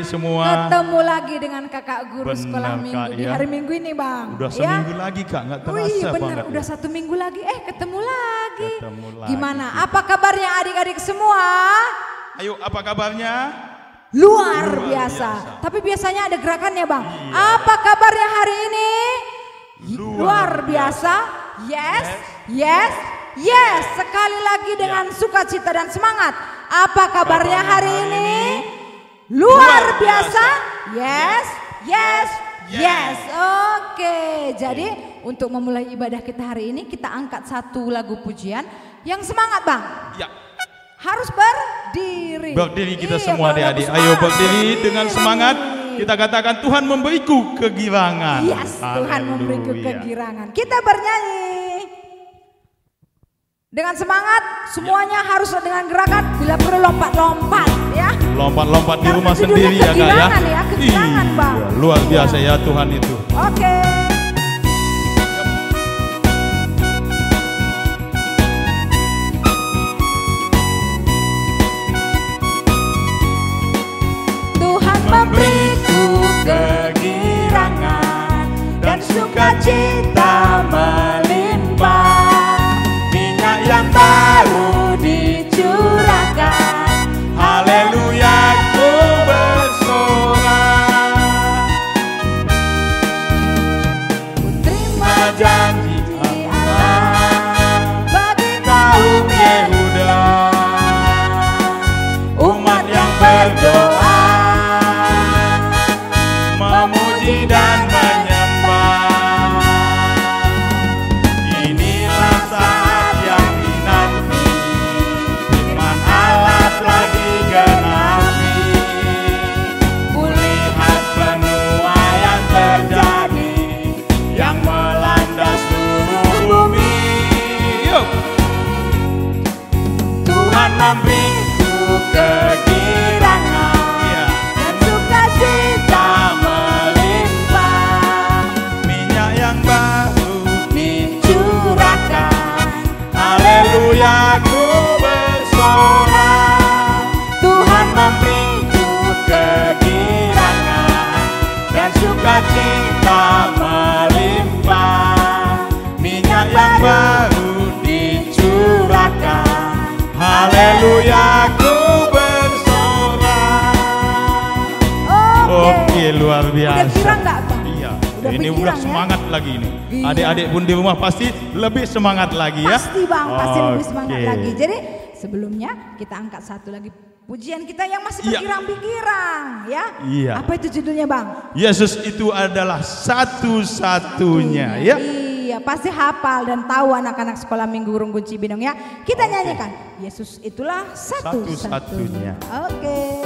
semua. Ketemu lagi dengan kakak guru Benar, sekolah minggu Kak, di ya. hari Minggu ini Bang. Udah seminggu lagi Kak, nggak terasa Wih, bener, banget. udah 1 minggu lagi. Ketemu lagi. Ketemu lagi. Gimana? Apa kabarnya adik-adik semua? Ayo, apa kabarnya? Luar biasa. Tapi biasanya ada gerakannya Bang. Iya. Apa kabarnya hari ini? Luar biasa. Yes, yes, yes. Sekali lagi dengan sukacita dan semangat. Apa kabarnya hari ini? Luar biasa. Yes, yes, yes. Oke. Jadi untuk memulai ibadah kita hari ini, kita angkat satu lagu pujian yang semangat Bang. Ya. Harus berdiri. Berdiri kita Iya, semua kalau adik-adik. lagu Ayo semangat. berdiri dengan semangat. Kita katakan Tuhan memberiku kegirangan. Yes, Tuhan memberiku kegirangan. Kita bernyanyi. Dengan semangat, semuanya harus dengan gerakan. Bila perlu lompat-lompat ya. Lompat-lompat di Karena rumah judulnya sendiri ya Kak ya. kegirangan ya, kegirangan, Bang. Iya, luar biasa ya Tuhan itu. Oke. Tuhan memberiku kegirangan dan sukacita melimpah. Minyak yang baru dicurahkan. Haleluya, ku bersorak. Ku terima janji Allah bagi kaum Yehuda, umat yang berdoa, memuji dan menyembah. Inilah saat yang dinanti, firman Allah telah digenapi. Kulihat penuai yang terjadi, yang melanda seluruh bumi. Yuk. Tuhan memberiku kegirangan dan sukacita melimpah. Minyak yang baru Dicurahkan. haleluya, ku bersorak. Tuhan memberiku kegirangan Dan sukacita melimpah. Minyak yang baru dicurahkan, haleluya, ku bersorak. Oke, luar biasa. Udah girang nggak Bang? Iya, Udah ini bergirang, udah ya? semangat lagi ini. Iya. Adik-adik pun di rumah pasti lebih semangat lagi ya. Pasti Bang, pasti lebih semangat Oke. lagi. Jadi sebelumnya kita angkat satu lagi pujian kita yang masih Iya. bergirang-bigirang ya. Iya. Apa itu judulnya Bang? Yesus itu adalah satu-satunya ya. Iya, pasti hafal dan tahu anak-anak sekolah Minggu Runggun Cibinong ya. Kita nyanyikan. Yesus itulah satu-satunya. Oke.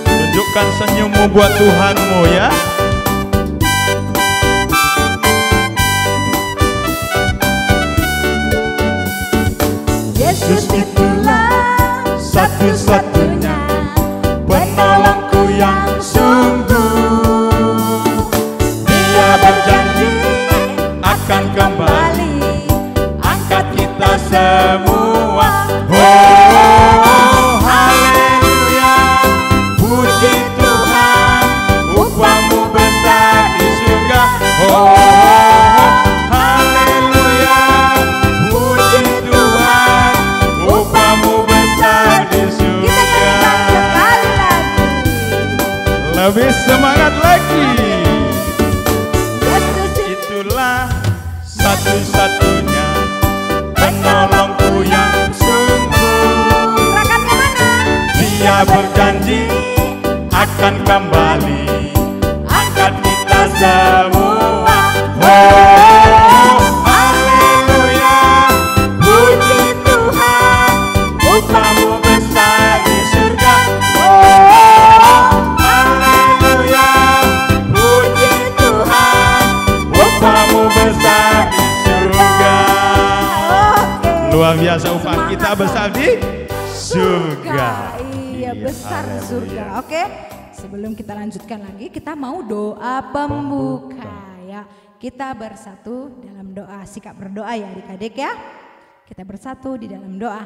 Tunjukkan senyummu buat Tuhanmu ya. Yesus itulah satu-satunya penolongku yang sungguh. Dia berjanji akan kembali angkat kita semua. Oh, haleluya, puji Tuhan, upahmu besar di surga. Oh, haleluya, puji Tuhan, upahmu besar di Kita surga. nyanyikan sekali lagi. Lebih semangat lagi. Yesus Itulah satu-satunya penolongku yang sungguh. gerakannya mana? Dia berjanji akan kembali angkat kita semua. Oh, haleluya, puji Tuhan, upahmu besar di surga. Oh, haleluya, puji Tuhan, upahmu besar di surga. Oke. Luar biasa upah kita besar di surga. Iya, besar haleluya. surga. Oke, sebelum kita lanjutkan lagi, kita mau doa pembuka ya. Kita bersatu dalam doa, sikap berdoa ya adik-adik ya. Kita bersatu di dalam doa.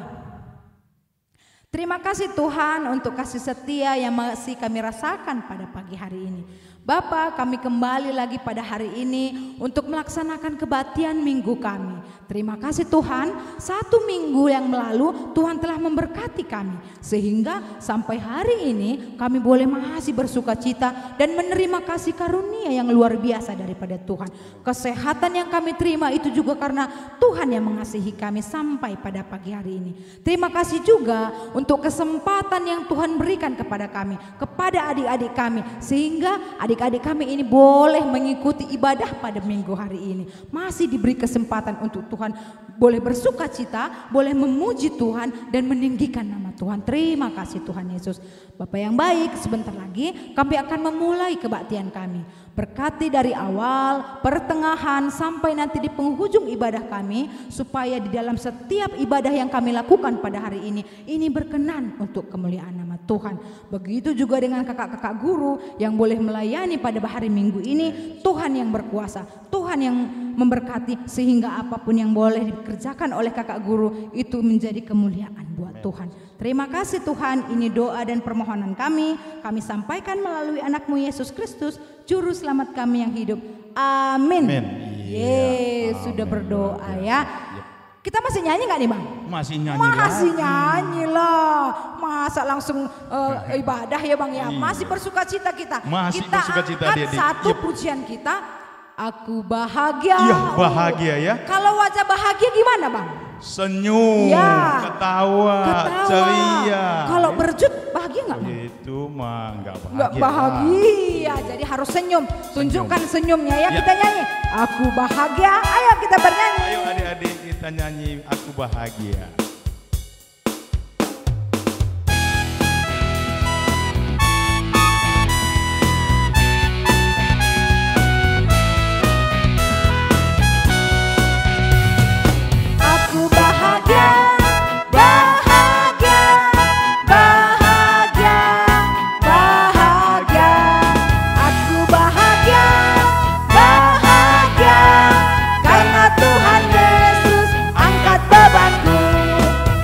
Terima kasih Tuhan untuk kasih setia yang masih kami rasakan pada pagi hari ini. Bapa, kami kembali lagi pada hari ini untuk melaksanakan kebaktian minggu kami. Terima kasih Tuhan, 1 minggu yang lalu Tuhan telah memberkati kami. Sehingga sampai hari ini kami boleh masih bersuka cita dan menerima kasih karunia yang luar biasa daripada Tuhan. Kesehatan yang kami terima itu juga karena Tuhan yang mengasihi kami sampai pada pagi hari ini. Terima kasih juga untuk kesempatan yang Tuhan berikan kepada kami, kepada adik-adik kami. Sehingga adik-adik kami ini boleh mengikuti ibadah pada minggu hari ini. Masih diberi kesempatan untuk Tuhan boleh bersuka cita, boleh memuji Tuhan dan meninggikan nama Tuhan. Terima kasih Tuhan Yesus. Bapak yang baik, sebentar lagi kami akan memulai kebaktian kami. Berkati dari awal, pertengahan sampai nanti di penghujung ibadah kami, supaya di dalam setiap ibadah yang kami lakukan pada hari ini berkenan untuk kemuliaan nama Tuhan. Begitu juga dengan kakak-kakak guru yang boleh melayani pada hari Minggu ini. Tuhan yang berkuasa, Tuhan yang memberkati sehingga apapun yang boleh dikerjakan oleh kakak guru itu menjadi kemuliaan buat Tuhan. Terima kasih Tuhan, ini doa dan permohonan kami sampaikan melalui anakmu Yesus Kristus, Juru Selamat kami yang hidup. Amin. Iya, Sudah amin. berdoa ya. Kita masih nyanyi gak nih Bang? Masih nyanyi Masih lagi. nyanyi lah. Masa langsung ibadah ya Bang ya. Iya. Masih bersuka cita kita. Masih Kita bersuka cita, angkat adik-adik. satu Yep. pujian kita. Aku bahagia. Iya, bahagia ya. Kalau wajah bahagia gimana Bang? Senyum, Ya. ketawa, ceria. Kalau berjut bahagia nggak Bang? Itu mah nggak bahagia. Nggak bahagia, jadi harus senyum. Tunjukkan senyumnya ya, Ya. kita nyanyi. Aku bahagia, ayo kita bernyanyi. Ayo adik-adik kita nyanyi Aku Bahagia. Aku bahagia, bahagia, bahagia, bahagia. Aku bahagia, bahagia, karena Tuhan Yesus angkat bebanku.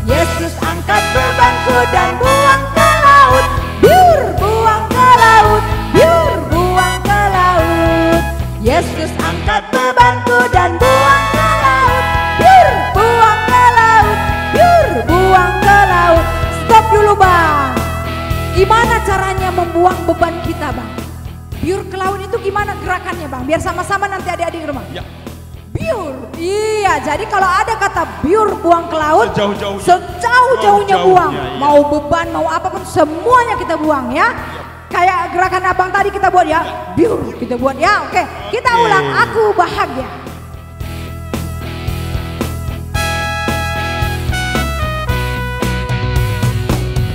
Yesus angkat bebanku dan buang ke laut. Biur, buang ke laut, biur, buang ke laut. Yesus angkat bebanku dan buang ke laut. Biur, buang ke laut, biur, buang ke laut. Stop dulu Bang. Gimana caranya membuang beban kita Bang? Biur ke laut itu gimana gerakannya Bang? Biar sama-sama nanti adik-adik di rumah. Ya. Biur, iya. Jadi kalau ada kata biur buang ke laut, Sejauh-jauhnya. sejauh-jauhnya buang. Sejauh-jauhnya, iya. Mau beban, mau apapun, semuanya kita buang ya. Kayak gerakan abang tadi kita buat ya. Biur kita buat ya. Oke, kita Oke. ulang. Aku bahagia.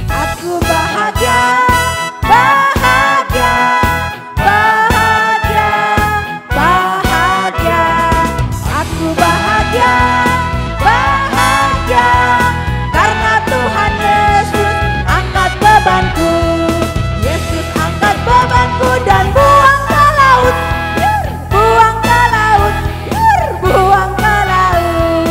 Aku bahagia, bahagia, bahagia, bahagia. Aku bahagia, bahagia, karena Tuhan Yesus angkat bebanku. Yesus angkat bebanku dan buang ke laut. Biur, buang ke laut, biur, buang ke laut.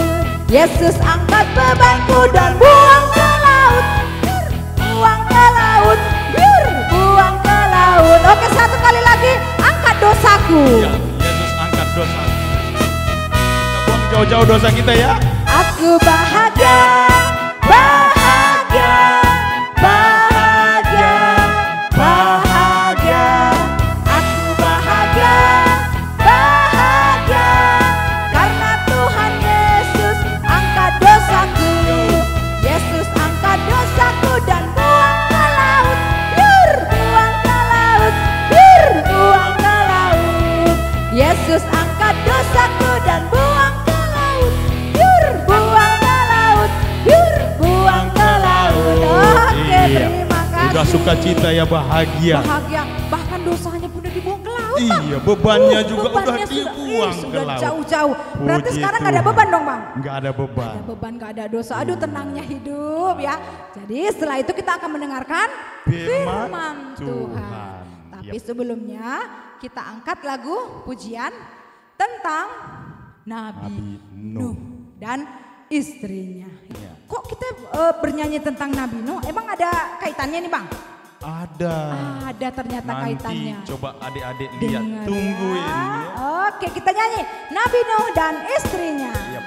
Yesus angkat bebanku dan buang ke laut. Biur, buang ke laut, biur, buang ke laut. Oke, satu kali lagi, angkat dosaku. Ya, Yesus angkat dosa. Kita buang jauh-jauh dosa kita ya. Aku bahagia, bahagia, bahagia, bahagia. Aku bahagia, bahagia, karena Tuhan Yesus angkat dosaku. Yesus angkat dosaku dan buang ke laut. Biur, buang ke laut, biur, buang ke laut. Yesus angkat dosaku dan buang ke laut. Biur, buang ke laut, biur, buang ke laut. Oke, Iya. terima kasih. Udah suka cita ya bahagia. Bahagia, bahkan dosanya pun udah dibuang ke laut. jauh Bang. Iya, bebannya juga udah bebannya dibuang ke sudah laut. jauh-jauh. Berarti Puji sekarang gak ada Tuhan. beban dong Bang? Nggak ada beban. Gak ada beban, gak ada dosa. Aduh tenangnya hidup ya. Jadi setelah itu kita akan mendengarkan firman Tuhan. Tapi sebelumnya kita angkat lagu pujian tentang Nabi Nuh dan istrinya. Ya. Kok kita bernyanyi tentang Nabi Nuh? Emang ada kaitannya nih Bang? Ada. Ada ternyata Nanti kaitannya. coba adik-adik lihat, Dengar tungguin ya. ya. Oke kita nyanyi Nabi Nuh dan istrinya. Yap.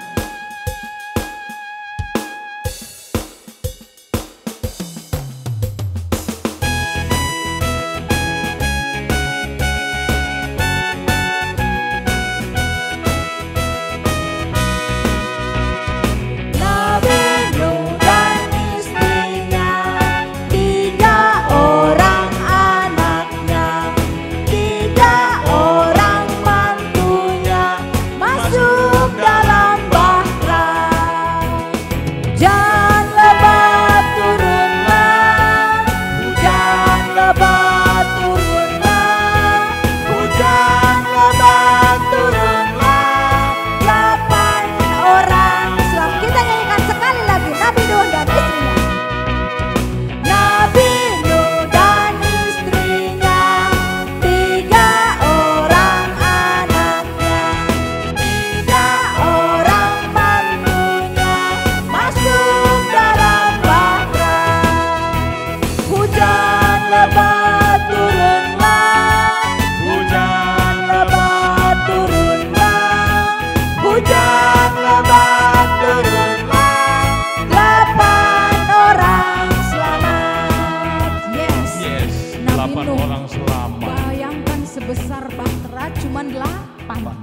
Nabi Nuh dan istrinya, 3 orang anaknya, 3 orang mantunya masuk dalam bahtera. Hujan lebat turunlah, hujan lebat turunlah, hujan lebat turunlah. 8 orang selamat. Kita nyanyikan sekali lagi Nabi Nuh dan istrinya. Nabi Nuh dan istrinya, 3 orang anaknya, 3 orang mantunya masuk dalam bahtera. Hujan lebat turunlah, hujan lebat turunlah, hujan lebat turunlah. 8 orang selamat. Yes. Yes, Nabi 8 Nuh. orang selamat. Bayangkan sebesar bahtera cuman 8 orang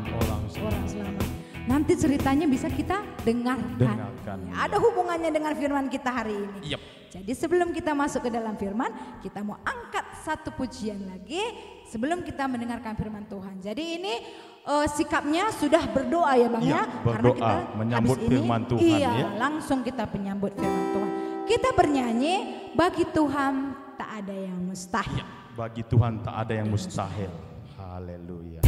orang selamat. Nanti ceritanya bisa kita dengarkan. Dengarkan. Ya, ada hubungannya dengan firman kita hari ini. Yap. Jadi sebelum kita masuk ke dalam firman, kita mau angkat satu pujian lagi sebelum kita mendengarkan firman Tuhan. Jadi ini sikapnya sudah berdoa ya Bang Iya, ya. berdoa, menyambut habis ini, firman Tuhan, iya, ya. langsung kita menyambut firman Tuhan. Kita bernyanyi bagi Tuhan tak ada yang mustahil. Ya, bagi Tuhan tak ada yang mustahil. Haleluya.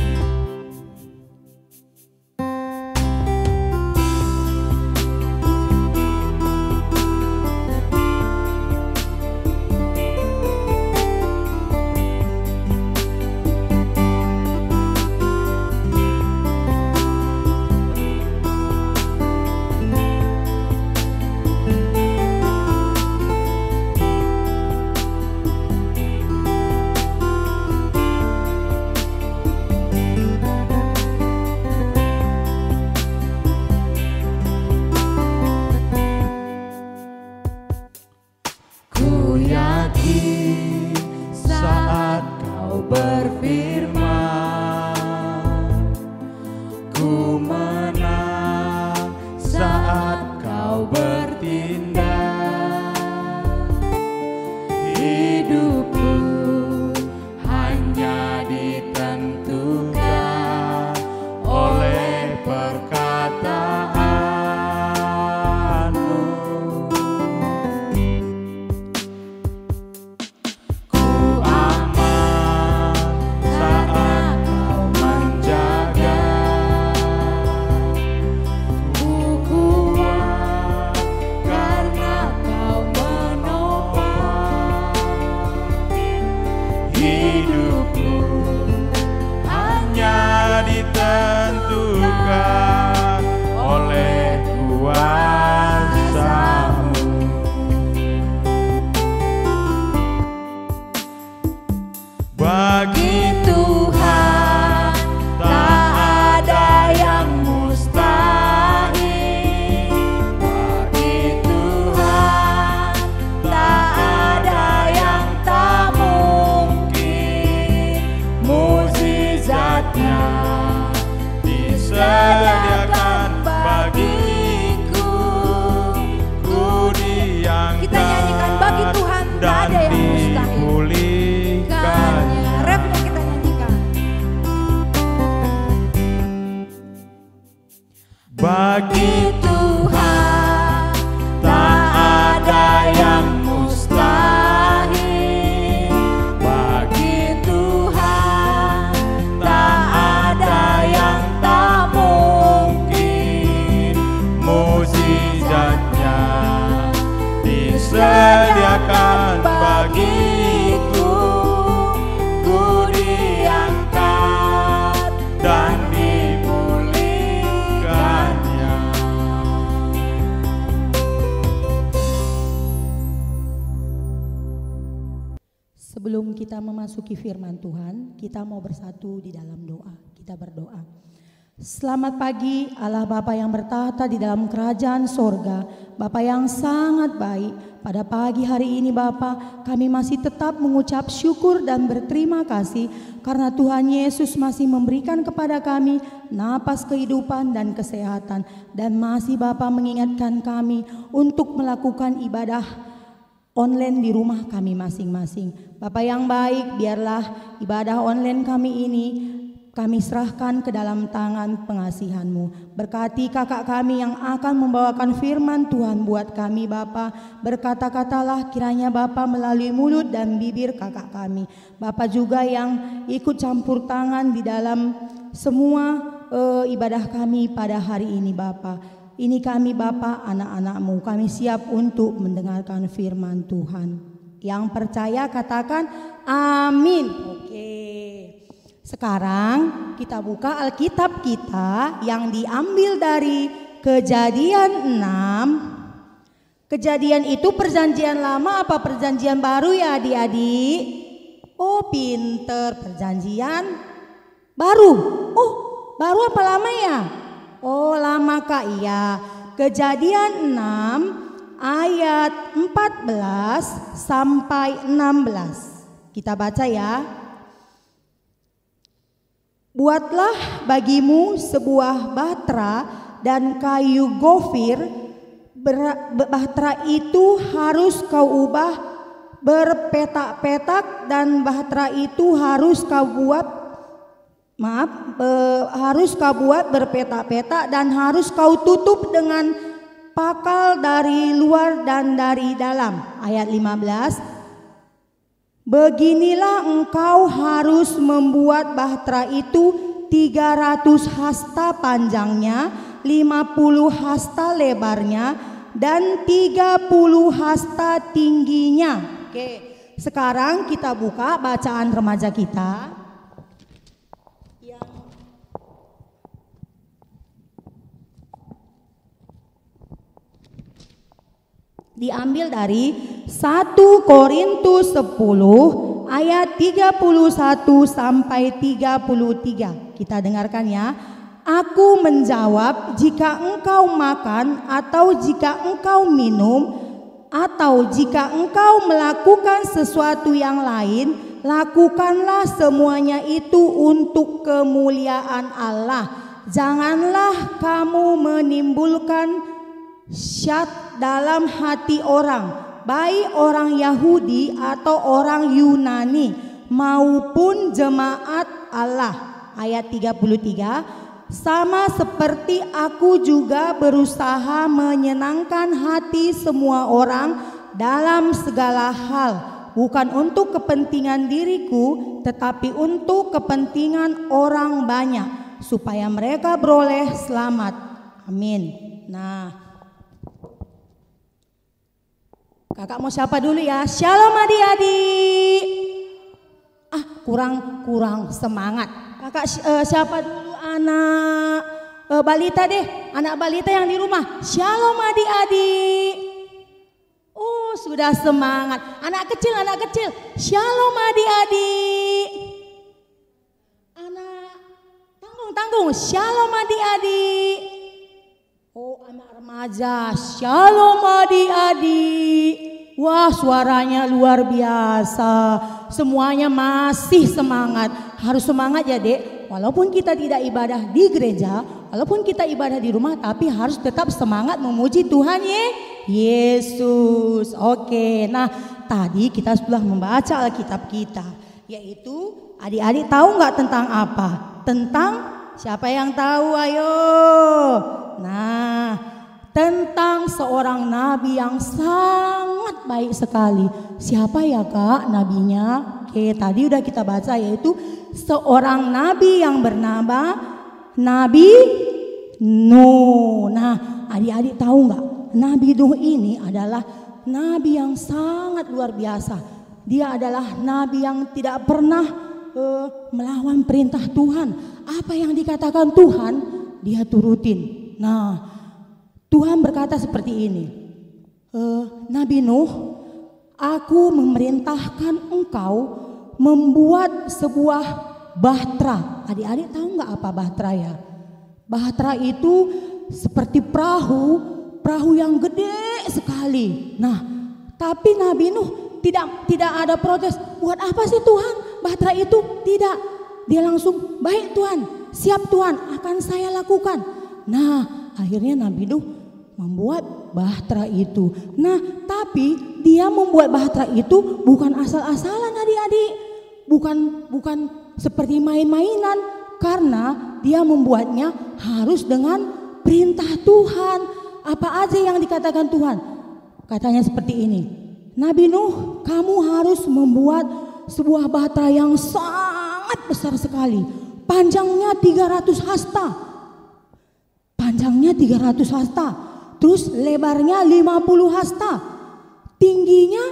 Ku yakin saat kau berfirman, ku menang saat kau bertindak. Hidupku hanya ditentukan oleh perkataanmu. Ku aman saat kau menjaga, ku kuat karena kau menopang. Hidupku hanya ditentukan oleh kuasa-Mu. Bagi Tuhan tak ada yang mustahil. Bagi Tuhan tak ada yang tak mungkin. Mukjizatnya disediakan bagiku. Ku diangkat. Kita nyanyikan bagi Tuhan tak ada yang mustahil. Refnya kita nyanyikan. Bagi Tuhan tak ada yang mustahil. Bagi Tuhan kita memasuki firman Tuhan, kita mau bersatu di dalam doa. Kita berdoa. Selamat pagi Allah Bapa yang bertahta di dalam kerajaan sorga, Bapa yang sangat baik. Pada pagi hari ini Bapa, kami masih tetap mengucap syukur dan berterima kasih karena Tuhan Yesus masih memberikan kepada kami napas kehidupan dan kesehatan, dan masih Bapa mengingatkan kami untuk melakukan ibadah online di rumah kami masing-masing. Bapa yang baik, biarlah ibadah online kami ini kami serahkan ke dalam tangan pengasihan-Mu. Berkati kakak kami yang akan membawakan firman Tuhan buat kami Bapa. Berkata-katalah kiranya Bapa melalui mulut dan bibir kakak kami. Bapa juga yang ikut campur tangan di dalam semua ibadah kami pada hari ini Bapa. Ini kami Bapa, anak-anak-Mu. Kami siap untuk mendengarkan firman Tuhan. Yang percaya katakan amin. Oke. Sekarang kita buka Alkitab kita yang diambil dari Kejadian 6. Kejadian itu perjanjian lama apa perjanjian baru ya adik-adik? Oh pinter, perjanjian baru. Oh baru apa lama ya? Oh lama Kak, iya. Kejadian 6 ayat 14 sampai 16. Kita baca ya. Buatlah bagimu sebuah bahtera dan kayu gofir. Bahtera itu harus kau ubah berpetak-petak dan bahtera itu harus kau buat berpetak-petak dan harus kau tutup dengan pakal dari luar dan dari dalam. Ayat 15. Beginilah engkau harus membuat bahtera itu 300 hasta panjangnya, 50 hasta lebarnya, dan 30 hasta tingginya. Oke, sekarang kita buka bacaan remaja kita. Diambil dari 1 Korintus 10 ayat 31 sampai 33. Kita dengarkan ya. Aku menjawab, jika engkau makan atau jika engkau minum atau jika engkau melakukan sesuatu yang lain, lakukanlah semuanya itu untuk kemuliaan Allah. Janganlah kamu menimbulkan syad dalam hati orang, baik orang Yahudi atau orang Yunani maupun jemaat Allah. Ayat 33, sama seperti aku juga berusaha menyenangkan hati semua orang dalam segala hal, bukan untuk kepentingan diriku tetapi untuk kepentingan orang banyak, supaya mereka beroleh selamat. Amin. Nah, kakak mau siapa dulu ya? Shalom adik-adik. Kurang semangat. Kakak siapa dulu? Anak balita deh. Anak balita yang di rumah. Shalom adik-adik. Oh sudah semangat. Anak kecil. Shalom adik-adik. Anak tanggung. Shalom adik-adik. Oh anak remaja. Shalom adik-adik. Wah suaranya luar biasa. Semuanya masih semangat. Harus semangat ya dek. Walaupun kita tidak ibadah di gereja, walaupun kita ibadah di rumah, tapi harus tetap semangat memuji Tuhan Yesus. Oke, nah tadi kita sudah membaca Alkitab kita, yaitu adik-adik tahu nggak tentang apa? Tentang siapa yang tahu? Ayo. Nah, tentang seorang nabi yang sangat baik sekali. Siapa ya kak nabinya? Oke, tadi udah kita baca, yaitu seorang nabi yang bernama Nabi Nuh. Nah, adik-adik tahu nggak? Nabi Nuh ini adalah nabi yang sangat luar biasa. Dia adalah nabi yang tidak pernah melawan perintah Tuhan. Apa yang dikatakan Tuhan, dia turutin. Nah, Tuhan berkata seperti ini, Nabi Nuh, aku memerintahkan engkau membuat sebuah bahtera. Adik-adik tahu nggak apa bahtera ya? Bahtera itu seperti perahu yang gede sekali. Nah, tapi Nabi Nuh tidak ada protes. Buat apa sih Tuhan bahtera itu? Tidak. Dia langsung, baik Tuhan, siap Tuhan, akan saya lakukan. Nah, akhirnya Nabi Nuh membuat bahtera itu. Nah, tapi dia membuat bahtera itu bukan asal-asalan adik-adik. Bukan seperti main-mainan, karena dia membuatnya harus dengan perintah Tuhan. Apa aja yang dikatakan Tuhan? Katanya seperti ini. Nabi Nuh, kamu harus membuat sebuah bahtera yang sangat besar sekali. Panjangnya 300 hasta. Panjangnya 300 hasta. Terus lebarnya 50 hasta. Tingginya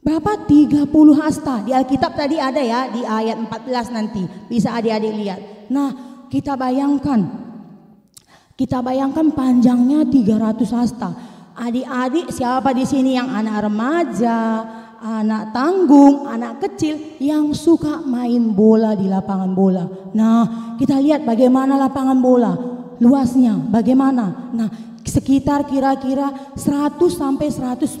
berapa? 30 hasta. Di Alkitab tadi ada ya, di ayat 14 nanti. Bisa adik-adik lihat. Nah, kita bayangkan panjangnya 300 hasta. Adik-adik siapa di sini yang anak remaja, anak tanggung, anak kecil yang suka main bola di lapangan bola. Nah, kita lihat bagaimana lapangan bola, luasnya bagaimana. Nah, sekitar kira-kira 100 sampai 110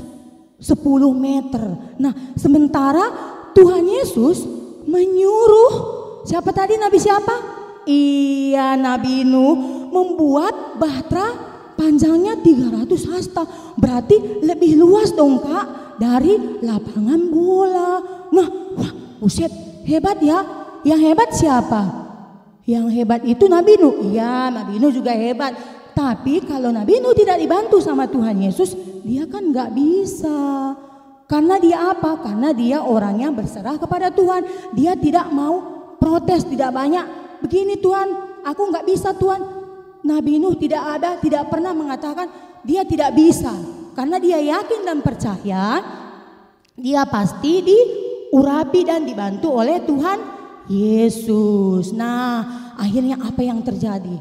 meter. Nah, sementara Tuhan Yesus menyuruh siapa tadi? Nabi siapa? Iya, Nabi Nuh membuat bahtera panjangnya 300 hasta. Berarti lebih luas dong Kak dari lapangan bola. Nah, wah, buset, hebat ya. Yang hebat siapa? Yang hebat itu Nabi Nuh. Iya, Nabi Nuh juga hebat. Tapi kalau Nabi Nuh tidak dibantu sama Tuhan Yesus, dia kan nggak bisa. Karena dia apa? Karena dia orangnya berserah kepada Tuhan. Dia tidak mau protes, tidak banyak. Begini Tuhan, aku nggak bisa Tuhan. Nabi Nuh tidak pernah mengatakan dia tidak bisa. Karena dia yakin dan percaya dia pasti diurapi dan dibantu oleh Tuhan Yesus. Nah, akhirnya apa yang terjadi?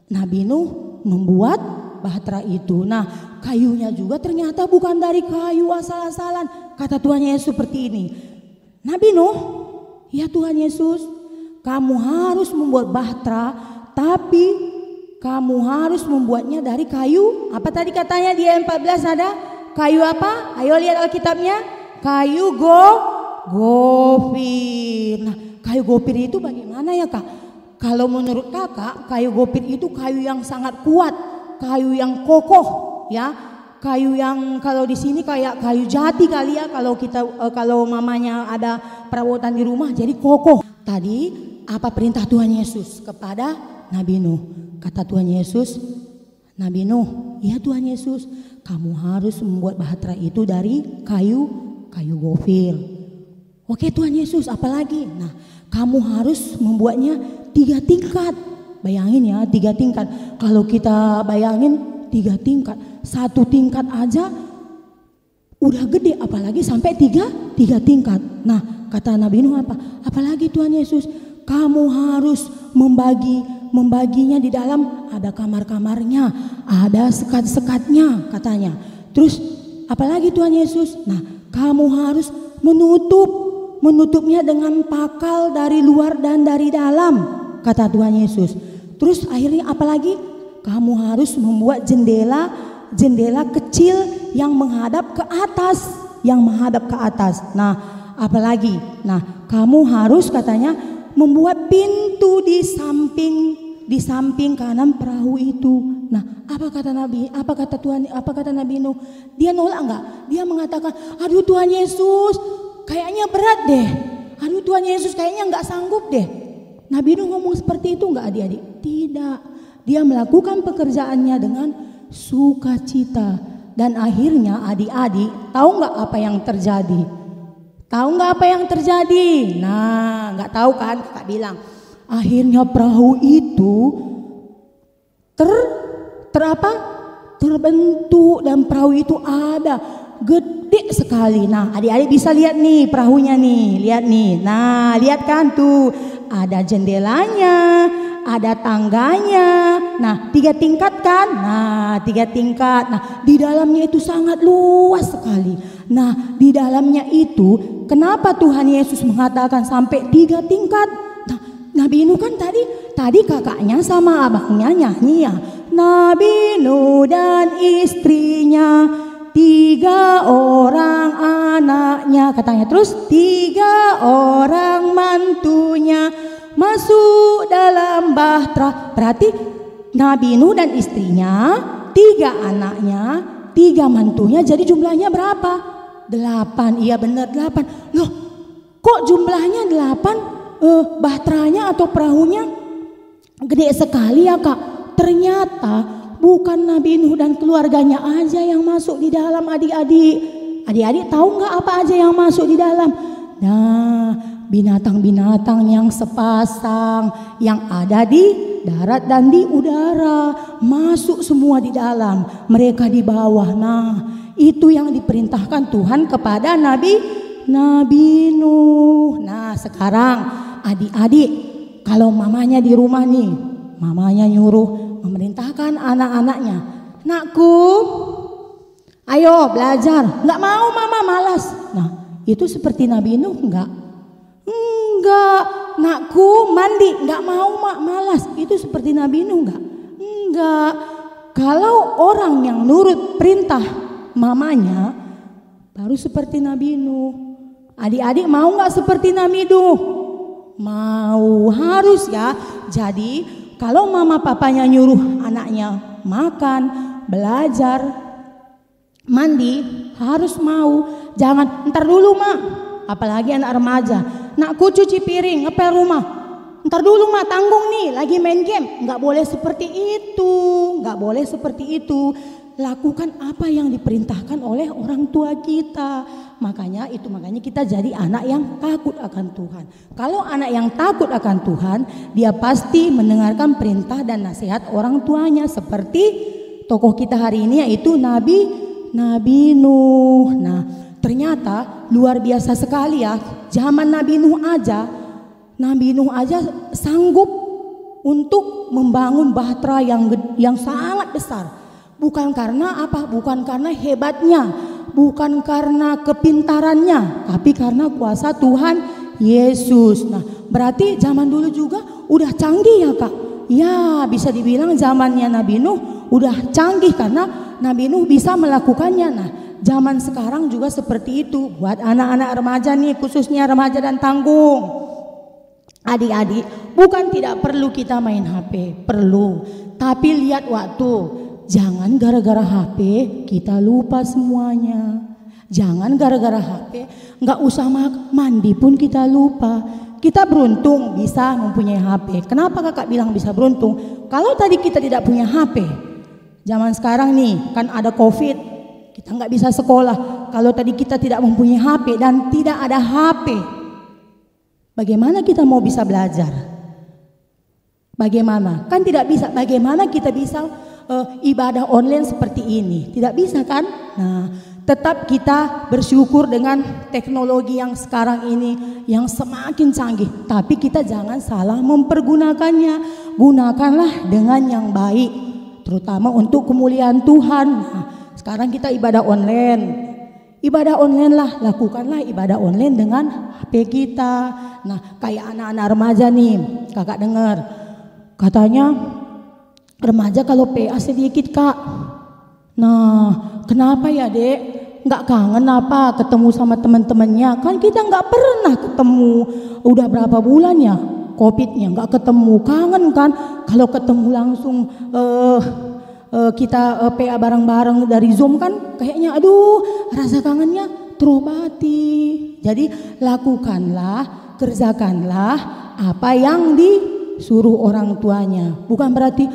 Nabi Nuh membuat bahtera itu. Nah, kayunya juga ternyata bukan dari kayu asal-asalan. Kata Tuhan Yesus seperti ini. Nabi Nuh, ya Tuhan Yesus, kamu harus membuat bahtera, tapi kamu harus membuatnya dari kayu. Apa tadi katanya di ayat 14 ada? Kayu apa? Ayo lihat Alkitabnya. Kayu gofir. Nah, kayu gofir itu bagaimana ya Kak? Kalau menurut Kakak, kayu gofir itu kayu yang sangat kuat, kayu yang kokoh, ya. Kayu yang kalau di sini kayak kayu jati kali ya, kalau mamanya ada perabotan di rumah jadi kokoh. Tadi apa perintah Tuhan Yesus kepada Nabi Nuh? Kata Tuhan Yesus, Nabi Nuh, ya Tuhan Yesus, kamu harus membuat bahtera itu dari kayu gofir. Oke Tuhan Yesus, apalagi? Nah, kamu harus membuatnya 3 tingkat. Bayangin ya, 3 tingkat. Kalau kita bayangin 3 tingkat, 1 tingkat aja udah gede, apalagi sampai 3 tingkat. Nah, kata Nabi Nuh apa? Apalagi Tuhan Yesus, kamu harus membaginya di dalam, ada kamar-kamarnya, ada sekat-sekatnya katanya. Terus apalagi Tuhan Yesus? Nah, kamu harus menutupnya dengan pakal dari luar dan dari dalam, kata Tuhan Yesus. Terus akhirnya apalagi? Kamu harus membuat jendela kecil yang menghadap ke atas. Nah, apalagi? Nah, kamu harus katanya membuat pintu di samping kanan perahu itu. Nah, apa kata Nabi Nuh? Dia nolak enggak? Dia mengatakan, aduh Tuhan Yesus, kayaknya berat deh. Aduh Tuhan Yesus, kayaknya enggak sanggup deh. Nabi Nuh ngomong seperti itu enggak adik-adik? Tidak. Dia melakukan pekerjaannya dengan sukacita. Dan akhirnya adik-adik tahu enggak apa yang terjadi? Tahu nggak apa yang terjadi? Nah, nggak tahu kan? Kakak bilang, akhirnya perahu itu terbentuk dan perahu itu ada gede sekali. Nah, adik-adik bisa lihat nih perahunya nih, lihat nih. Nah, lihat kan tuh, ada jendelanya, ada tangganya. Nah, 3 tingkat kan? Nah, 3 tingkat. Nah, di dalamnya itu sangat luas sekali. Nah, di dalamnya itu kenapa Tuhan Yesus mengatakan sampai 3 tingkat? Nah, Nabi Nuh kan tadi kakaknya sama abangnya nyanyi ya. Nabi Nuh dan istrinya, 3 orang anaknya katanya. Terus 3 orang mantunya masuk dalam bahtera. Berarti Nabi Nuh dan istrinya, 3 anaknya, 3 mantunya, jadi jumlahnya berapa? 8. Iya benar 8. Loh, kok jumlahnya 8? Bahteranya atau perahunya gede sekali ya Kak. Ternyata bukan Nabi Nuh dan keluarganya aja yang masuk di dalam, adik-adik. Adik-adik tahu nggak apa aja yang masuk di dalam? Nah, binatang-binatang yang sepasang yang ada di darat dan di udara masuk semua di dalam, mereka di bawah. Nah, itu yang diperintahkan Tuhan kepada Nabi Nuh. Nah, sekarang adik-adik, kalau mamanya di rumah nih, mamanya nyuruh memerintahkan anak-anaknya, "Nakku, ayo belajar." Nggak mau, mama malas. Nah, itu seperti Nabi Nuh enggak? Enggak. "Nakku, mandi." Enggak mau, mak, malas. Itu seperti Nabi Nuh enggak? Enggak. Kalau orang yang nurut perintah mamanya baru seperti Nabi Nuh. Adik-adik mau enggak seperti Nabi Nuh? Mau, harus ya. Jadi kalau mama papanya nyuruh anaknya makan, belajar, mandi, harus mau. Jangan, "Ntar dulu mak." Apalagi anak remaja, "Nakku cuci piring, ngepel rumah." "Ntar dulu mak, tanggung nih, lagi main game." Nggak boleh seperti itu, nggak boleh seperti itu. Lakukan apa yang diperintahkan oleh orang tua kita. Makanya kita jadi anak yang takut akan Tuhan. Kalau anak yang takut akan Tuhan, dia pasti mendengarkan perintah dan nasihat orang tuanya, seperti tokoh kita hari ini yaitu Nabi Nuh. Nah, ternyata luar biasa sekali ya. Zaman Nabi Nuh aja sanggup untuk membangun bahtera yang sangat besar. Bukan karena apa? Bukan karena hebatnya, bukan karena kepintarannya, tapi karena kuasa Tuhan Yesus. Nah, berarti zaman dulu juga udah canggih ya Kak. Ya, bisa dibilang zamannya Nabi Nuh udah canggih karena Nabi Nuh bisa melakukannya. Nah, zaman sekarang juga seperti itu. Buat anak-anak remaja nih, khususnya remaja dan tanggung. Adik-adik, bukan tidak perlu kita main HP, perlu. Tapi lihat waktu. Jangan gara-gara HP kita lupa semuanya. Jangan gara-gara HP nggak usah mandi pun kita lupa. Kita beruntung bisa mempunyai HP. Kenapa kakak bilang bisa beruntung? Kalau tadi kita tidak punya HP, zaman sekarang nih kan ada COVID, kita nggak bisa sekolah. Kalau tadi kita tidak mempunyai HP dan tidak ada HP, bagaimana kita mau bisa belajar? Bagaimana? Kan tidak bisa. Bagaimana kita bisa ibadah online seperti ini? Tidak bisa kan? Nah, tetap kita bersyukur dengan teknologi yang sekarang ini yang semakin canggih. Tapi kita jangan salah mempergunakannya. Gunakanlah dengan yang baik, terutama untuk kemuliaan Tuhan. Nah, sekarang kita ibadah online. Ibadah online lah, lakukanlah ibadah online dengan HP kita. Nah, kayak anak-anak remaja nih, kakak dengar katanya remaja kalau PA sedikit Kak. Nah, kenapa ya Dek? Nggak kangen apa ketemu sama teman-temannya? Kan kita nggak pernah ketemu. Udah berapa bulan ya COVID-nya nggak ketemu. Kangen kan? Kalau ketemu langsung kita PA bareng-bareng dari Zoom kan kayaknya aduh rasa kangennya terobati. Jadi lakukanlah, kerjakanlah apa yang disuruh orang tuanya. Bukan berarti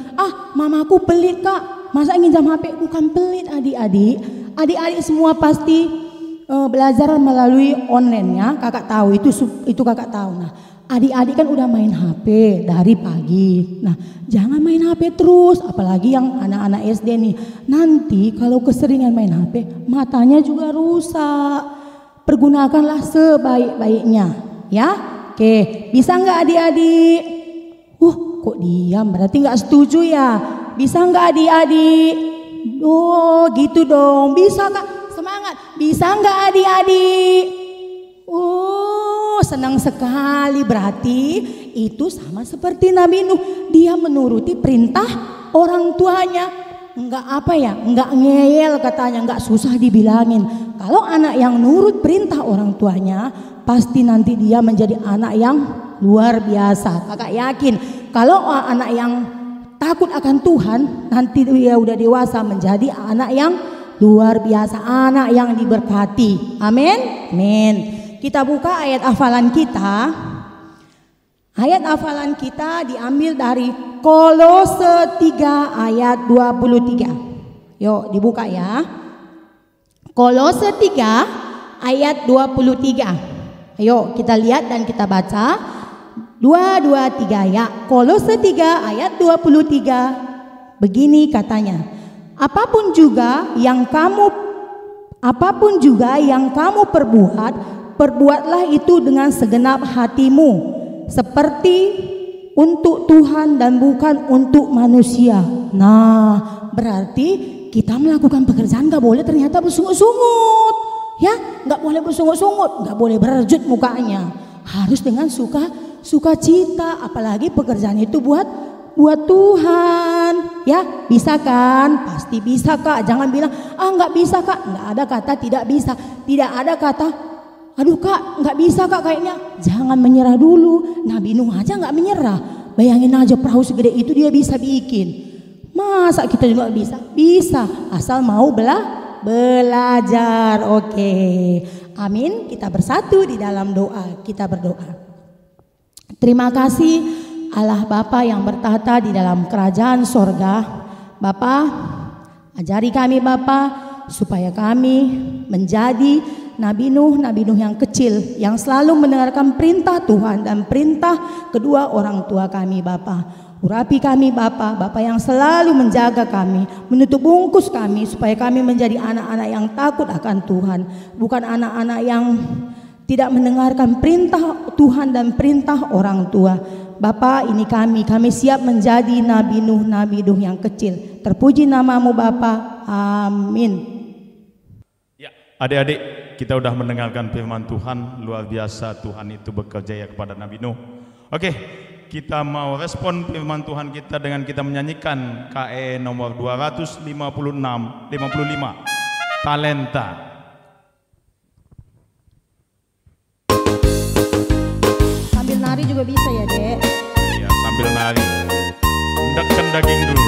mamaku pelit Kak, masa nginjam HP? Bukan pelit adik-adik. Adik-adik semua pasti belajar melalui online ya. Kakak tahu itu kakak tahu. Nah, adik-adik kan udah main HP dari pagi. Nah, jangan main HP terus, apalagi yang anak-anak SD nih. Nanti kalau keseringan main HP, matanya juga rusak. Pergunakanlah sebaik-baiknya, ya. Oke, bisa nggak adik-adik? kok diam? Berarti nggak setuju ya? Bisa nggak adik-adik? Oh gitu dong, bisa Kak, semangat. Bisa nggak adik-adik? Oh senang sekali, berarti itu sama seperti Nabi Nuh. Dia menuruti perintah orang tuanya. Enggak apa ya, enggak ngeyel katanya, enggak susah dibilangin. Kalau anak yang nurut perintah orang tuanya, pasti nanti dia menjadi anak yang luar biasa. Kakak yakin kalau anak yang takut akan Tuhan, nanti dia udah dewasa menjadi anak yang luar biasa, anak yang diberkati. Amin. Amin. Kita buka ayat hafalan kita. Ayat hafalan kita diambil dari Kolose 3 ayat 23. Yuk dibuka ya. Kolose 3 ayat 23. Ayo kita lihat dan kita baca. 2, 2, 3 ya. Kolose 3 ayat 23. Begini katanya. Apapun juga yang kamu perbuat, perbuatlah itu dengan segenap hatimu, seperti untuk Tuhan dan bukan untuk manusia. Nah, berarti kita melakukan pekerjaan gak boleh ternyata bersungut-sungut, ya, gak boleh bersungut-sungut, gak boleh berjut mukanya, harus dengan sukacita. Apalagi pekerjaan itu buat Tuhan, ya. Bisa kan? Pasti bisa Kak. Jangan bilang nggak bisa Kak. Nggak ada kata tidak bisa. Tidak ada kata aduh Kak nggak bisa Kak kayaknya. Jangan menyerah dulu. Nabi Nuh aja nggak menyerah. Bayangin aja perahu segede itu dia bisa bikin. Masa kita juga bisa? Bisa, asal mau belajar. Oke. Amin. Kita bersatu di dalam doa. Kita berdoa. Terima kasih Allah Bapa yang bertahta di dalam kerajaan sorga. Bapa, ajari kami Bapa supaya kami menjadi Nabi Nuh yang kecil, yang selalu mendengarkan perintah Tuhan dan perintah kedua orang tua kami Bapa. Urapi kami Bapa yang selalu menjaga kami, menutup bungkus kami supaya kami menjadi anak-anak yang takut akan Tuhan, bukan anak-anak yang tidak mendengarkan perintah Tuhan dan perintah orang tua. Bapa, ini kami siap menjadi Nabi Nuh yang kecil. Terpuji namamu Bapa. Amin. Ya, adik-adik, kita udah mendengarkan firman Tuhan. Luar biasa Tuhan itu bekerja ya kepada Nabi Nuh. Oke, kita mau respon firman Tuhan kita dengan kita menyanyikan KE nomor 255 Talenta. Sambil nari juga bisa ya Dek? Iya, sambil nari. Hendakkan daging dulu.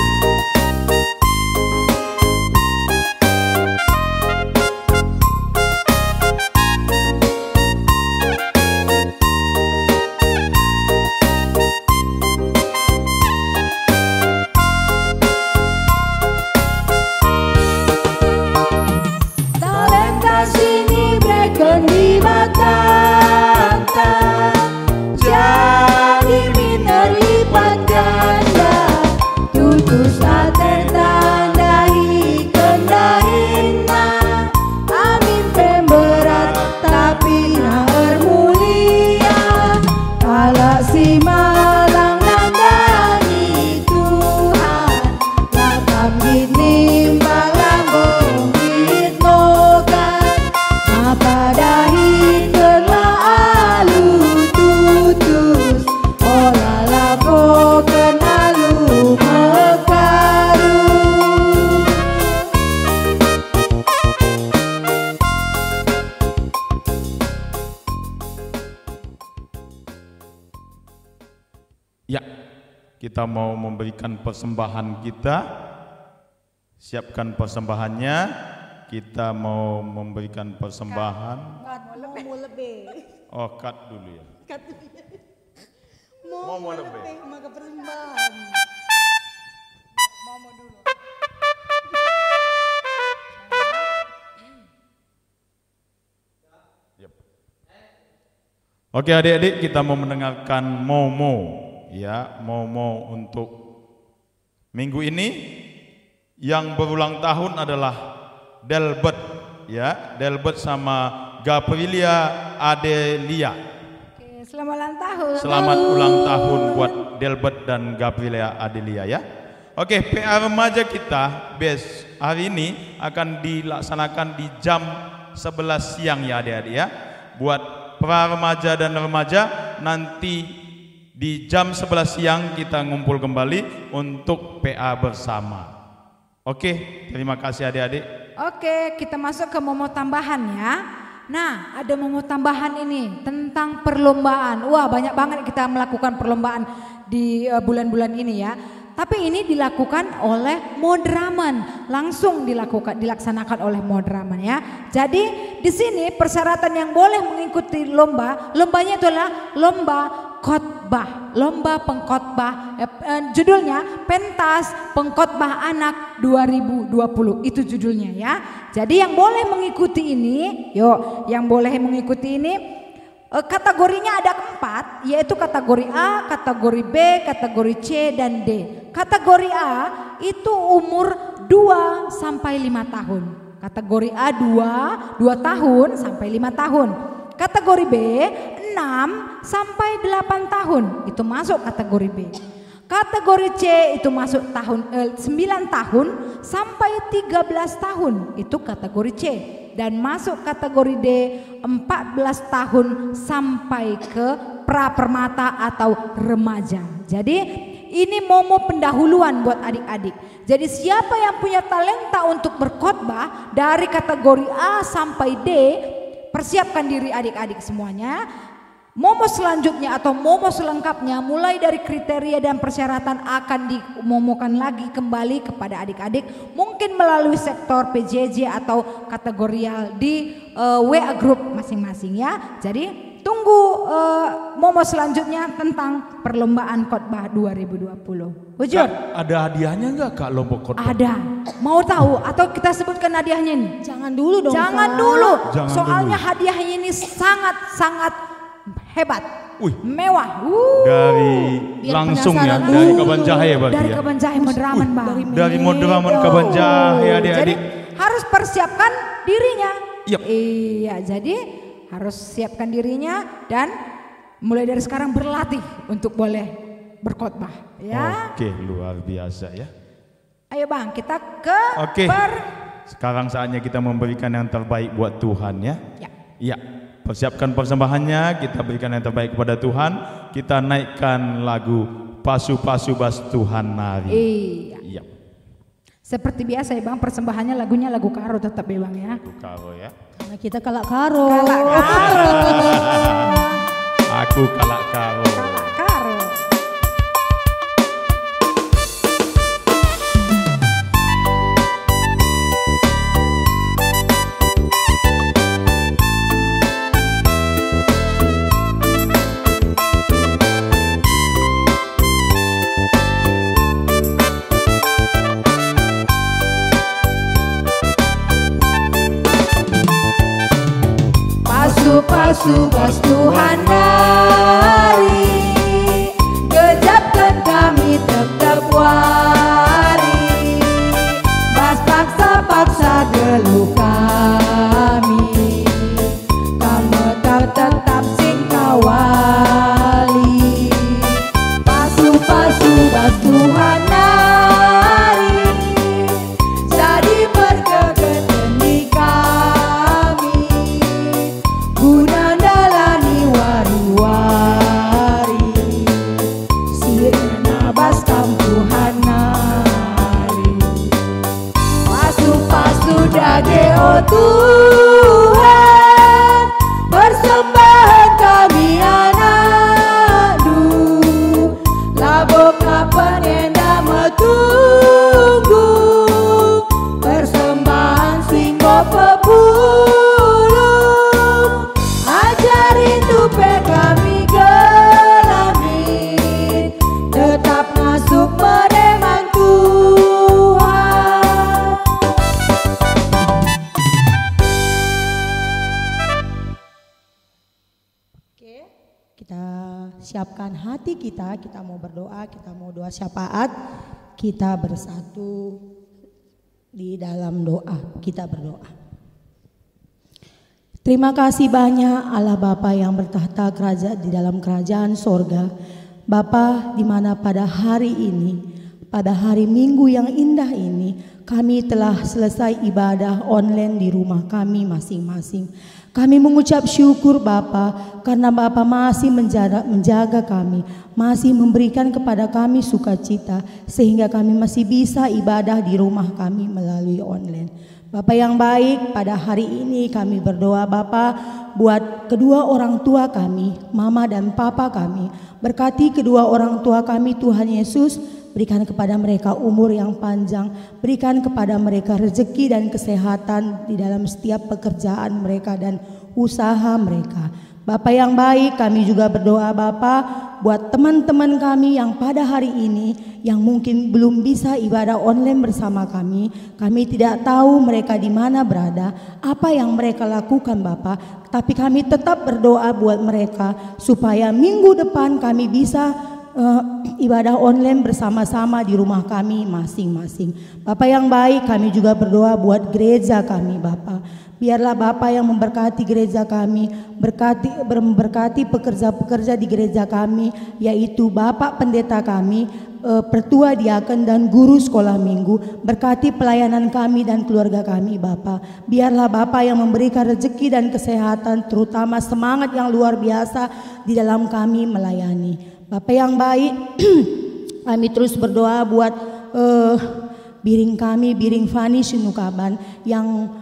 Talenta sini breken di Batanta, jadi miner lipat ganda, tutus aten tandahi kendahina, amin pemberat tapi naer mulia, kala si malang nandani Tuhan, lakam gini malang bongkit nokan, apa dahi telah alu tutus, olah lapokan alu mekaru. Ya, kita mau memberikan persembahan kita. Siapkan persembahannya. Kita mau memberikan persembahan. Mau lebih. Oh, cut dulu ya. Mau lebih. Maka persembahan. Yep. Oke adik-adik, kita mau mendengarkan Momo. Ya, Momo untuk minggu ini. Yang berulang tahun adalah Delbert, ya, Delbert sama Gaprilia Adelia. Oke, Selamat ulang tahun. Selamat ulang tahun buat Delbert dan Gabriela Adelia ya. Oke, PA remaja kita hari ini akan dilaksanakan di jam 11 siang ya adik-adik ya. Buat pra remaja dan remaja nanti di jam 11 siang kita ngumpul kembali untuk PA bersama. Oke, terima kasih adik-adik. Oke, kita masuk ke momo tambahan ya. Nah, ada momo tambahan ini tentang perlombaan. Wah, banyak banget kita melakukan perlombaan di bulan-bulan ini ya. Tapi ini dilakukan oleh Modraman, langsung dilaksanakan oleh Modraman ya. Jadi di sini persyaratan yang boleh mengikuti lombanya itulah lomba khotbah, lomba pengkhotbah. Judulnya Pentas Pengkhotbah Anak 2020, itu judulnya ya. Jadi yang boleh mengikuti ini, yang boleh mengikuti ini. Kategorinya ada 4, yaitu kategori A, kategori B, kategori C, dan D. Kategori A itu umur 2 sampai 5 tahun. Kategori A 2 tahun sampai 5 tahun. Kategori B 6 sampai 8 tahun, itu masuk kategori B. Kategori C itu masuk 9 tahun sampai 13 tahun, itu kategori C. Dan masuk kategori D 14 tahun sampai ke pra-permata atau remaja. Jadi ini momo pendahuluan buat adik-adik. Jadi siapa yang punya talenta untuk berkhotbah dari kategori A sampai D, persiapkan diri adik-adik semuanya. Momo selanjutnya atau momo selengkapnya mulai dari kriteria dan persyaratan akan dimomokan lagi kembali kepada adik-adik, mungkin melalui sektor PJJ atau kategorial di WA group masing-masing ya. Jadi tunggu momo selanjutnya tentang perlombaan khotbah 2020. Wujud. Ada hadiahnya enggak Kak lomba khotbah? Ada. Mau tahu atau kita sebutkan hadiahnya nih? Jangan dulu dong. Jangan Kak. dulu. Jangan Soalnya dulu. hadiahnya ini sangat hebat. Wih. Mewah. Dari Biar langsung ya, penasaran dari dulu. Kabanjahe berarti Dari ya. Kabanjahe Modraman Bang. Dari Modraman Kabanjahe Jadi adik-adik. harus persiapkan dirinya. Yep. Iya, jadi harus siapkan dirinya dan mulai dari sekarang berlatih untuk boleh berkhotbah ya. Oke, luar biasa ya. Ayo Bang, kita ke Oke. Sekarang saatnya kita memberikan yang terbaik buat Tuhan ya. Ya. Iya. Persiapkan persembahannya, kita berikan yang terbaik kepada Tuhan. Kita naikkan lagu Pasu-Pasu Bas Tuhan Nari. Iya. Iya. Seperti biasa ya Bang, persembahannya lagunya lagu karo tetap ya Bang ya. Itu karo ya. Karena kita kalak karo. Kalak karo. Aku kalak karo. Karo. Pasu-pasu bas Tuhan Nari, kejapkan kami tetap wari, bas paksa-paksa geluh kami, kamu tetap sing kawali. Pasu-pasu bas Tuhan Nari, jadi berkegeten di kami, guna dalani wari-wari, sirna bas kampuhan nari. Pasu-pasu dage oh Tuhan, persembahan kami anadu, labok kapan enda metunggu, persembahan singgo pepulung, ajarin tupe kami gelamin, tetap masuk menembang Tuhan. Oke, kita siapkan hati kita mau berdoa, kita mau doa syafaat, kita bersatu di dalam doa, kita berdoa. Terima kasih banyak Allah Bapa yang bertahta di dalam kerajaan sorga. Bapa, di mana pada hari ini, pada hari Minggu yang indah ini, kami telah selesai ibadah online di rumah kami masing-masing. Kami mengucap syukur Bapa, karena Bapa masih menjaga kami, masih memberikan kepada kami sukacita, sehingga kami masih bisa ibadah di rumah kami melalui online. Bapa yang baik, pada hari ini kami berdoa Bapa buat kedua orang tua kami, Mama dan Papa kami. Berkati kedua orang tua kami Tuhan Yesus, berikan kepada mereka umur yang panjang, berikan kepada mereka rezeki dan kesehatan di dalam setiap pekerjaan mereka dan usaha mereka. Bapa yang baik, kami juga berdoa Bapa buat teman-teman kami yang pada hari ini yang mungkin belum bisa ibadah online bersama kami. Kami tidak tahu mereka di mana berada, apa yang mereka lakukan Bapa, tapi kami tetap berdoa buat mereka supaya minggu depan kami bisa ibadah online bersama-sama di rumah kami masing-masing. Bapa yang baik, kami juga berdoa buat gereja kami Bapa. Biarlah Bapa yang memberkati gereja kami, memberkati pekerja-pekerja di gereja kami, yaitu Bapak pendeta kami, pertua diaken dan guru sekolah minggu. Berkati pelayanan kami dan keluarga kami Bapa. Biarlah Bapa yang memberikan rezeki dan kesehatan, terutama semangat yang luar biasa di dalam kami melayani. Bapa yang baik, kami terus berdoa buat biring kami, biring Fani Sinukaban yang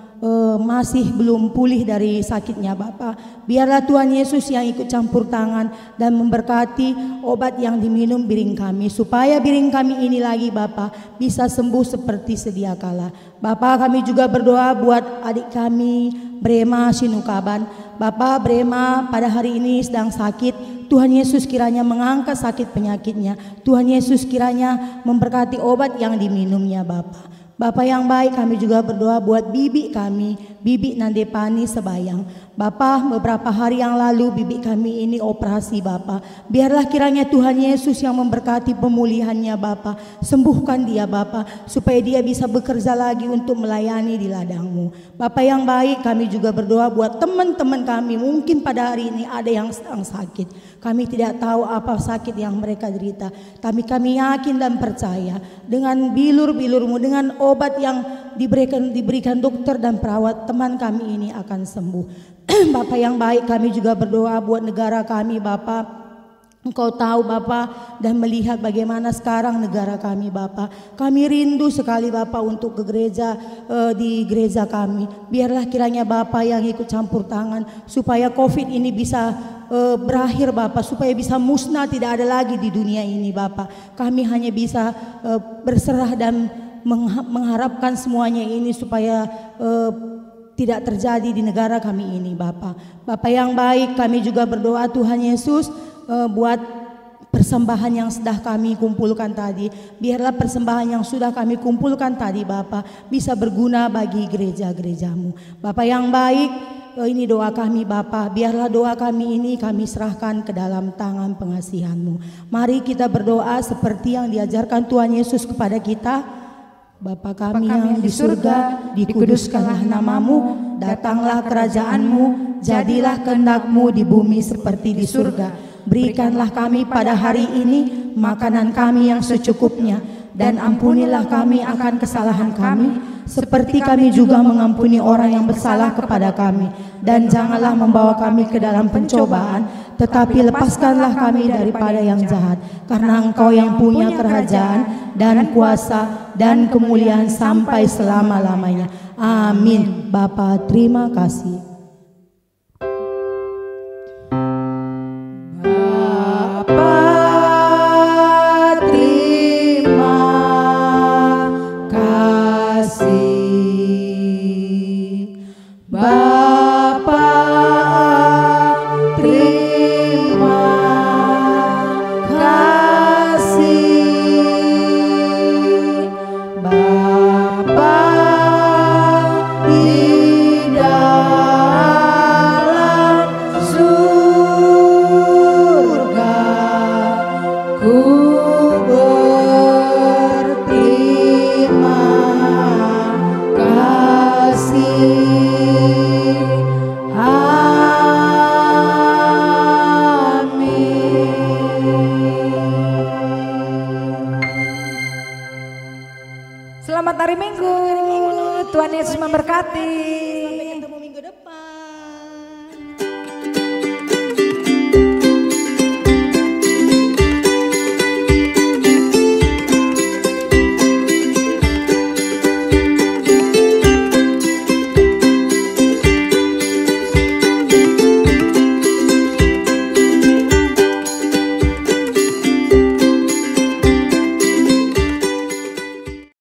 masih belum pulih dari sakitnya Bapa. Biarlah Tuhan Yesus yang ikut campur tangan dan memberkati obat yang diminum biring kami, supaya biring kami ini lagi Bapa bisa sembuh seperti sedia kala. Bapa, kami juga berdoa buat adik kami Brema Sinukaban. Bapa, Brema pada hari ini sedang sakit. Tuhan Yesus kiranya mengangkat sakit penyakitnya. Tuhan Yesus kiranya memberkati obat yang diminumnya Bapa. Bapa yang baik, kami juga berdoa buat bibi kami, Bibi Nandepani Sebayang. Bapa, beberapa hari yang lalu bibi kami ini operasi Bapa. Biarlah kiranya Tuhan Yesus yang memberkati pemulihannya Bapa. Sembuhkan dia Bapa, supaya dia bisa bekerja lagi untuk melayani di ladang-Mu. Bapa yang baik, kami juga berdoa buat teman-teman kami. Mungkin pada hari ini ada yang sedang sakit. Kami tidak tahu apa sakit yang mereka derita, tapi kami yakin dan percaya dengan bilur-bilur-Mu, dengan obat yang diberikan dokter dan perawat, teman kami ini akan sembuh. Bapa yang baik, kami juga berdoa buat negara kami Bapa. Engkau tahu Bapa dan melihat bagaimana sekarang negara kami Bapa. Kami rindu sekali Bapa untuk ke gereja, di gereja kami. Biarlah kiranya Bapa yang ikut campur tangan supaya COVID ini bisa berakhir Bapa, supaya bisa musnah, tidak ada lagi di dunia ini Bapa. Kami hanya bisa berserah dan mengharapkan semuanya ini supaya tidak terjadi di negara kami ini Bapa. Bapa yang baik, kami juga berdoa Tuhan Yesus buat persembahan yang sudah kami kumpulkan tadi. Biarlah persembahan yang sudah kami kumpulkan tadi Bapa bisa berguna bagi gereja-gereja-Mu. Bapa yang baik, ini doa kami Bapa. Biarlah doa kami ini kami serahkan ke dalam tangan pengasihan-Mu. Mari kita berdoa seperti yang diajarkan Tuhan Yesus kepada kita. Bapa kami yang di surga, dikuduskanlah nama-Mu, datanglah kerajaan-Mu, jadilah kehendak-Mu di bumi seperti di surga. Berikanlah kami pada hari ini makanan kami yang secukupnya, dan ampunilah kami akan kesalahan kami, seperti kami juga mengampuni orang yang bersalah kepada kami. Dan janganlah membawa kami ke dalam pencobaan, tetapi lepaskanlah kami daripada yang jahat. Karena Engkau yang punya kerajaan dan kuasa dan kemuliaan sampai selama-lamanya. Amin. Bapa, terima kasih. kasih. hari Minggu. Tuhan Yesus memberkati.